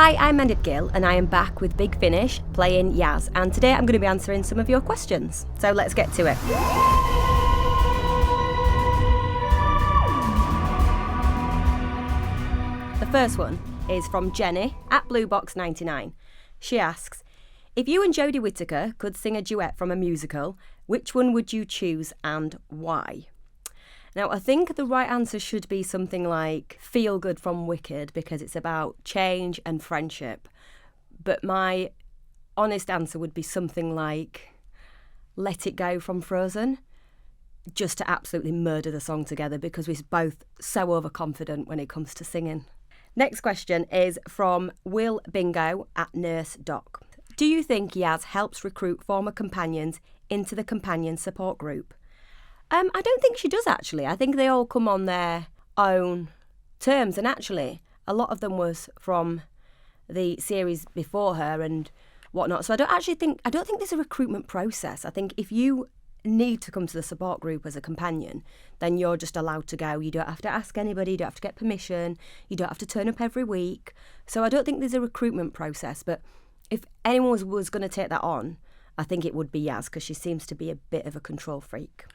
Hi, I'm Mandip Gill and I am back with Big Finish playing Yaz, and today I'm going to be answering some of your questions. So let's get to it. The first one is from Jenny at Bluebox99. She asks, if you and Jodie Whittaker could sing a duet from a musical, which one would you choose and why? Now, I think the right answer should be something like Feel Good from Wicked, because it's about change and friendship. But my honest answer would be something like Let It Go from Frozen, just to absolutely murder the song together because we're both so overconfident when it comes to singing. Next question is from Will Bingo at Nurse Doc. Do you think Yaz helps recruit former companions into the companion support group? I don't think she does, actually. I think they all come on their own terms, and actually a lot of them was from the series before her and whatnot. So I don't think there's a recruitment process. I think if you need to come to the support group as a companion, then you're just allowed to go. You don't have to ask anybody, you don't have to get permission, you don't have to turn up every week. So I don't think there's a recruitment process, but if anyone was going to take that on, I think it would be Yaz, because she seems to be a bit of a control freak.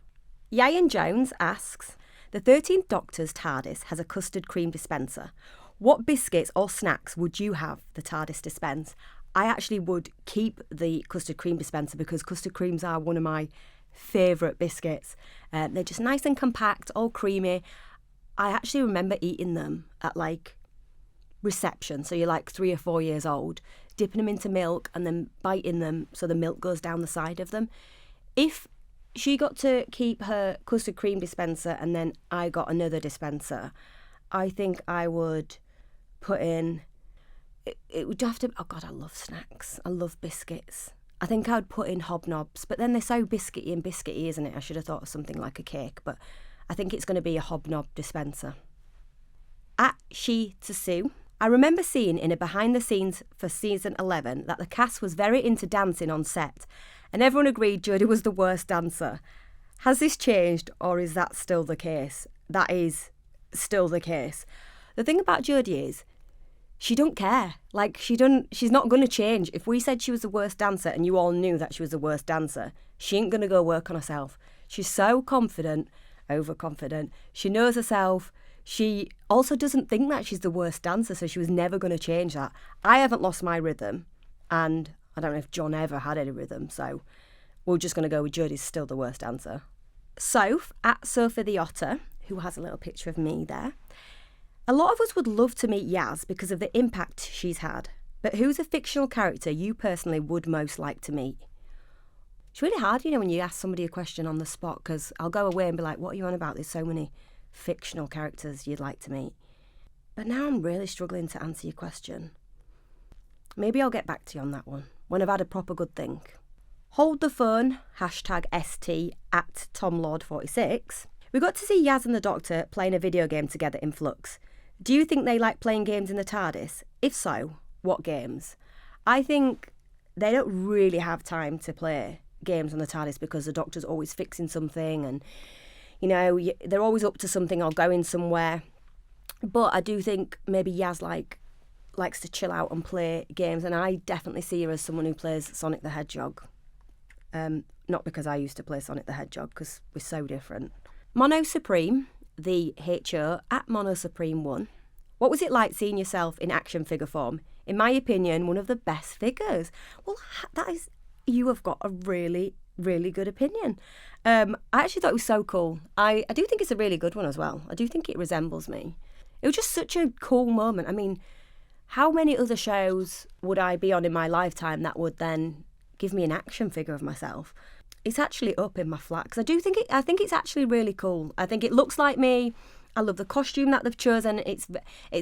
Yayan Jones asks, the 13th Doctor's TARDIS has a custard cream dispenser. What biscuits or snacks would you have the TARDIS dispense? I actually would keep the custard cream dispenser because custard creams are one of my favourite biscuits. They're just nice and compact, all creamy. I actually remember eating them at reception, so you're 3 or 4 years old, dipping them into milk and then biting them so the milk goes down the side of them. If she got to keep her custard cream dispenser and then I got another dispenser, I think I would put in, it would have to, oh God, I love snacks. I love biscuits. I think I would put in hobnobs, but then they're so biscuity, isn't it? I should have thought of something like a cake, but I think it's going to be a hobnob dispenser. At She to Sue, I remember seeing in a behind the scenes for season 11 that the cast was very into dancing on set, and everyone agreed Jodie was the worst dancer. Has this changed, or is that still the case? That is still the case. The thing about Jodie is she don't care. She's not going to change. If we said she was the worst dancer and you all knew that she was the worst dancer, she ain't going to go work on herself. She's so confident, overconfident. She knows herself. She also doesn't think that she's the worst dancer, so she was never going to change that. I haven't lost my rhythm, and I don't know if John ever had any rhythm, so we're just going to go with Jodie's still the worst dancer. Soph, at Sophie the Otter, who has a little picture of me there. A lot of us would love to meet Yaz because of the impact she's had, but who's a fictional character you personally would most like to meet? It's really hard, when you ask somebody a question on the spot, because I'll go away and be like, what are you on about? There's so many fictional characters you'd like to meet. But now I'm really struggling to answer your question. Maybe I'll get back to you on that one when I've had a proper good think. Hold the phone, #ST at TomLord46. We got to see Yaz and the Doctor playing a video game together in Flux. Do you think they like playing games in the TARDIS? If so, what games? I think they don't really have time to play games on the TARDIS because the Doctor's always fixing something and, they're always up to something or going somewhere. But I do think maybe Yaz likes to chill out and play games, and I definitely see her as someone who plays Sonic the Hedgehog. Not because I used to play Sonic the Hedgehog, because we're so different. Mono Supreme, the HO, at Mono Supreme 1. What was it like seeing yourself in action figure form? In my opinion, one of the best figures. Well, you have got a really, really good opinion. I actually thought it was so cool. I do think it's a really good one as well. I do think it resembles me. It was just such a cool moment. I mean, how many other shows would I be on in my lifetime that would then give me an action figure of myself? It's actually up in my flat because I think it's actually really cool. I think it looks like me. I love the costume that they've chosen. It's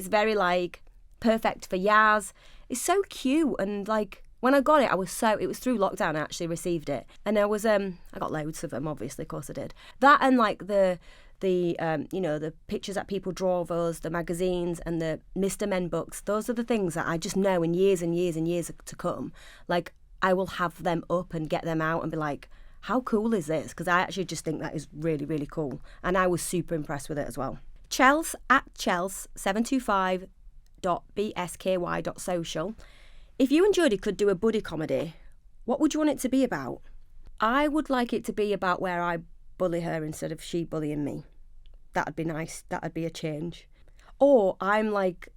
very perfect for Yaz. It's so cute, and when I got it, it was through lockdown I actually received it, and I got loads of them, obviously, of course I did. That and the pictures that people draw of us, the magazines and the Mr. Men books, those are the things that I just know in years and years and years to come. I will have them up and get them out and be like, how cool is this? Because I actually just think that is really, really cool. And I was super impressed with it as well. Chels at Chels725 thirteenth.bsky.social. If you and Jodie could do a buddy comedy, what would you want it to be about? I would like it to be about where I bully her instead of she bullying me. That'd be nice. That'd be a change. Or I'm like,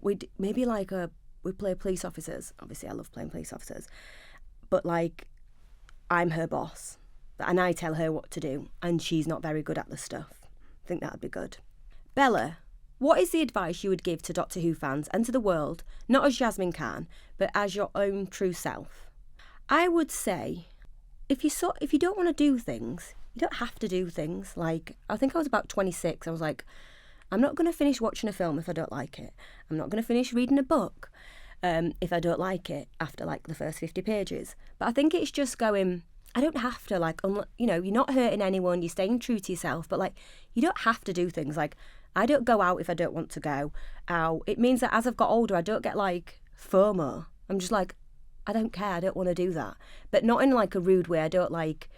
we play police officers. Obviously, I love playing police officers. But like, I'm her boss. And I tell her what to do. And she's not very good at the stuff. I think that'd be good. Bella, what is the advice you would give to Doctor Who fans and to the world, not as Jasmine Khan, but as your own true self? I would say, if you don't want to do things, you don't have to do things. Like, I think I was about 26. I was like, I'm not going to finish watching a film if I don't like it. I'm not going to finish reading a book if I don't like it after like the first 50 pages. But I think it's just going, I don't have to, like, you're not hurting anyone, you're staying true to yourself, but like, you don't have to do things. Like, I don't go out if I don't want to go out. It means that as I've got older, I don't get like FOMO. I'm just like, I don't care, I don't want to do that. But not in like a rude way. I don't like,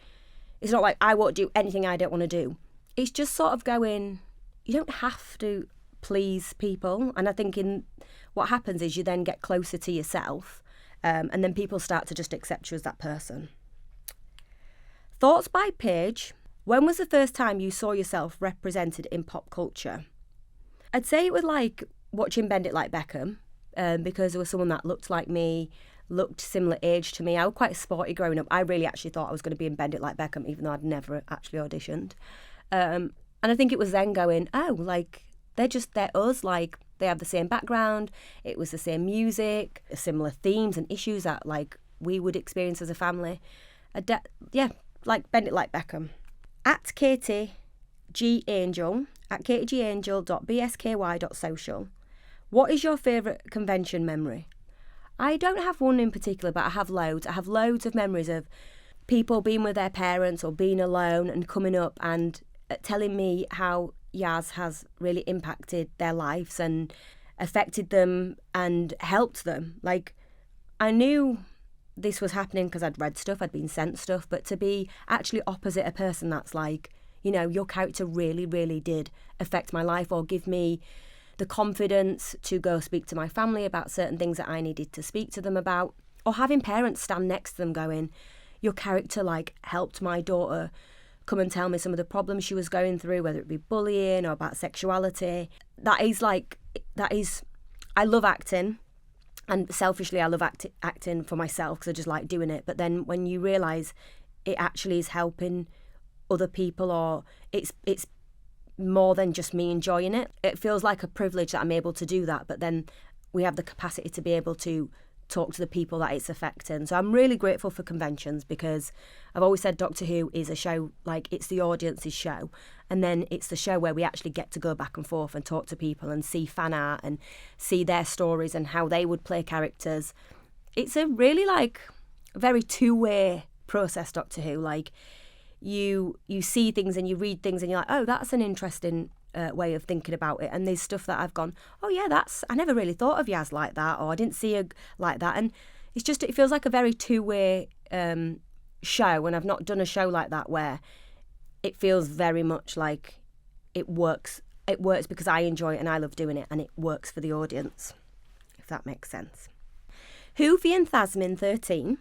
it's not like I won't do anything I don't want to do. It's just sort of going, you don't have to please people. And I think what happens is you then get closer to yourself and then people start to just accept you as that person. Thoughts by Paige. When was the first time you saw yourself represented in pop culture? I'd say it was like watching Bend It Like Beckham because there was someone that looked like me, looked similar age to me. I was quite sporty growing up. I really actually thought I was going to be in Bend It Like Beckham, even though I'd never actually auditioned. And I think it was then going, oh, like, they're us, like, they have the same background, it was the same music, similar themes and issues that, like, we would experience as a family. Like Bend It Like Beckham. At Katie G. Angel, at katiegangel.bsky.social. What is your favourite convention memory? I don't have one in particular, but I have loads. I have loads of memories of people being with their parents or being alone and coming up and telling me how Yaz has really impacted their lives and affected them and helped them. Like, I knew this was happening because I'd read stuff, I'd been sent stuff, but to be actually opposite a person that's like, your character really, really did affect my life or give me the confidence to go speak to my family about certain things that I needed to speak to them about, or having parents stand next to them going, your character like helped my daughter come and tell me some of the problems she was going through, whether it be bullying or about sexuality. I love acting. And selfishly, I love acting for myself because I just like doing it. But then when you realise it actually is helping other people or it's more than just me enjoying it, it feels like a privilege that I'm able to do that. But then we have the capacity to be able to talk to the people that it's affecting. So I'm really grateful for conventions because I've always said Doctor Who is a show, like it's the audience's show. And then it's the show where we actually get to go back and forth and talk to people and see fan art and see their stories and how they would play characters. It's a really like very two-way process, Doctor Who. Like you see things and you read things and you're like, oh, that's an interesting way of thinking about it. And there's stuff that I've gone, oh yeah, I never really thought of Yaz like that, or I didn't see her like that. And it feels like a very two-way show, and I've not done a show like that where it feels very much like it works because I enjoy it and I love doing it, and it works for the audience, if that makes sense. Hoovy and Thasmin 13.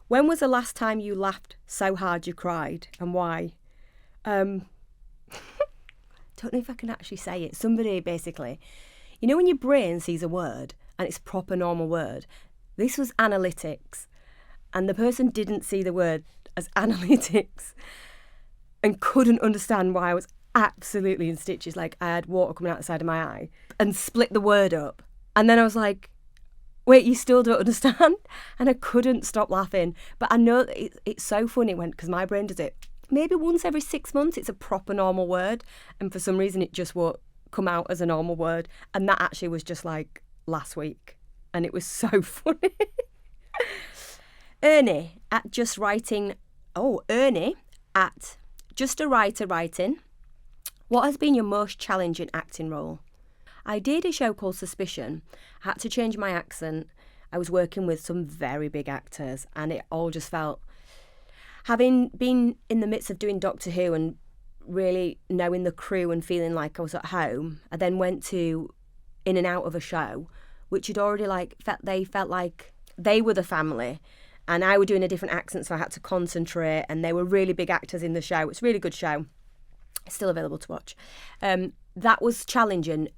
When was the last time you laughed so hard you cried, and why? Don't know if I can actually say it. Somebody basically, when your brain sees a word and it's a proper normal word, this was analytics, and the person didn't see the word as analytics and couldn't understand why I was absolutely in stitches. Like I had water coming out the side of my eye and split the word up. And then I was like, wait, you still don't understand? And I couldn't stop laughing. But I know that it's so funny because my brain does it maybe once every 6 months. It's a proper normal word. And for some reason, it just won't come out as a normal word. And that actually was just like last week. And it was so funny. Ernie at Just Writing. Oh, Ernie at Just a Writer Writing. What has been your most challenging acting role? I did a show called Suspicion. I had to change my accent. I was working with some very big actors, and it all just felt... Having been in the midst of doing Doctor Who and really knowing the crew and feeling like I was at home, I then went to in and out of a show, which had already felt like they were the family, and I were doing a different accent, so I had to concentrate, and they were really big actors in the show. It's a really good show. It's still available to watch. That was challenging,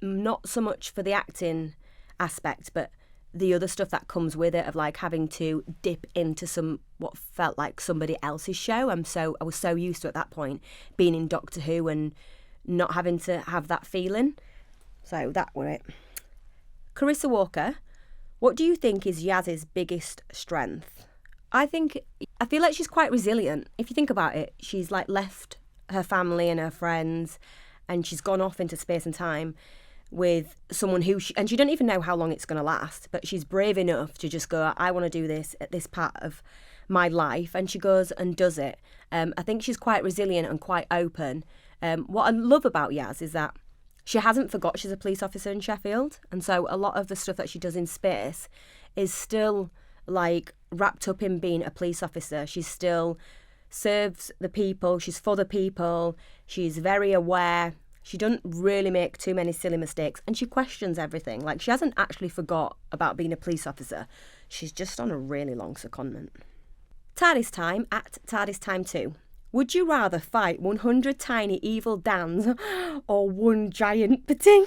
not so much for the acting aspect, but the other stuff that comes with it, of like having to dip into what felt like somebody else's show. I was so used to, at that point, being in Doctor Who and not having to have that feeling. So that were it. Carissa Walker, what do you think is Yaz's biggest strength? I feel like she's quite resilient. If you think about it, she's like left her family and her friends, and she's gone off into space and time with someone and she don't even know how long it's going to last, but she's brave enough to just go, I want to do this at this part of my life, and she goes and does it. I think she's quite resilient and quite open. What I love about Yaz is that she hasn't forgot she's a police officer in Sheffield, and so a lot of the stuff that she does in space is still like wrapped up in being a police officer. She still serves the people, she's for the people, she's very aware. She doesn't really make too many silly mistakes, and she questions everything. Like, she hasn't actually forgot about being a police officer. She's just on a really long secondment. TARDIS time at TARDIS time 2. Would you rather fight 100 tiny evil Dans or one giant Pating?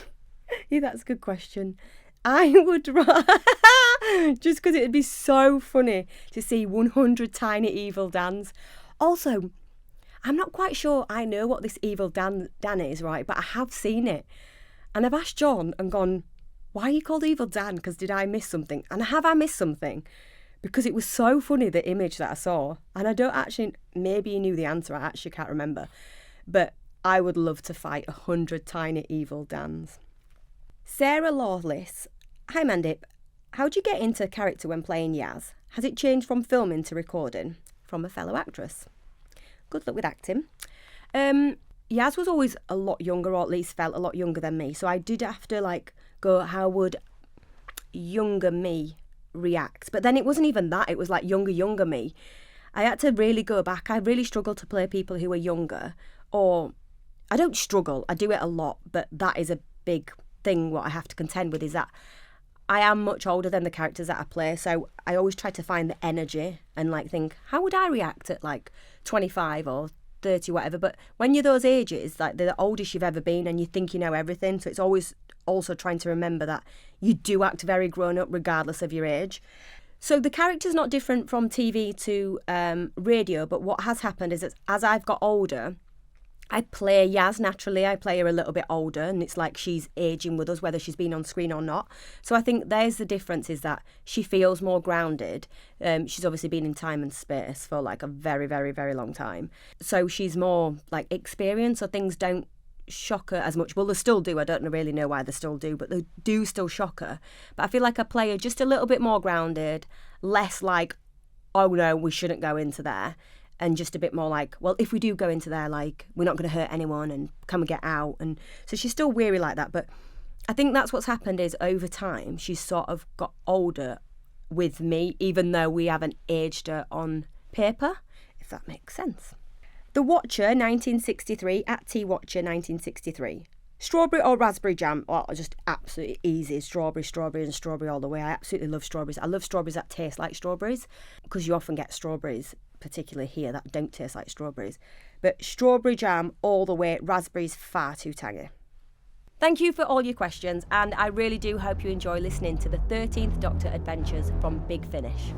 Yeah, that's a good question. I would rather, just because it'd be so funny to see 100 tiny evil Dans. Also, I'm not quite sure I know what this evil Dan is, right? But I have seen it. And I've asked John and gone, why are you called Evil Dan? Because did I miss something? And have I missed something? Because it was so funny, the image that I saw. And I don't actually, maybe you knew the answer, I actually can't remember. But I would love to fight 100 tiny evil Dans. Sarah Lawless. Hi Mandip. How do you get into character when playing Yaz? Has it changed from filming to recording? From a fellow actress. Good luck with acting. Yaz was always a lot younger, or at least felt a lot younger than me. So I did have to go, how would younger me react? But then it wasn't even that. It was like younger me. I had to really go back. I really struggled to play people who were younger. Or I don't struggle. I do it a lot. But that is a big thing. What I have to contend with is that I am much older than the characters that I play, so I always try to find the energy and think, how would I react at 25 or 30, whatever. But when you're those ages, the oldest you've ever been, and you think you know everything, so it's always also trying to remember that you do act very grown up regardless of your age. So the character's not different from TV to radio, but what has happened is that as I've got older, I play Yaz naturally. I play her a little bit older, and it's like she's aging with us, whether she's been on screen or not. So I think there's the difference, is that she feels more grounded. She's obviously been in time and space for a very, very, very long time. So she's more experienced, so things don't shock her as much. Well, they still do. I don't really know why they still do, but they do still shock her. But I feel like I play her just a little bit more grounded, less oh no, we shouldn't go into there. And just a bit more well, if we do go into there, we're not going to hurt anyone, and can we get out? And so she's still weary like that. But I think that's what's happened, is over time she's sort of got older with me, even though we haven't aged her on paper, if that makes sense. The Watcher 1963 at T Watcher 1963. Strawberry or raspberry jam? Oh, just absolutely easy. Strawberry, and strawberry all the way. I absolutely love strawberries. I love strawberries that taste like strawberries, because you often get strawberries, particularly here, that don't taste like strawberries. But strawberry jam all the way. Raspberries far too tangy. Thank you for all your questions, and I really do hope you enjoy listening to the 13th Doctor Adventures from Big Finish.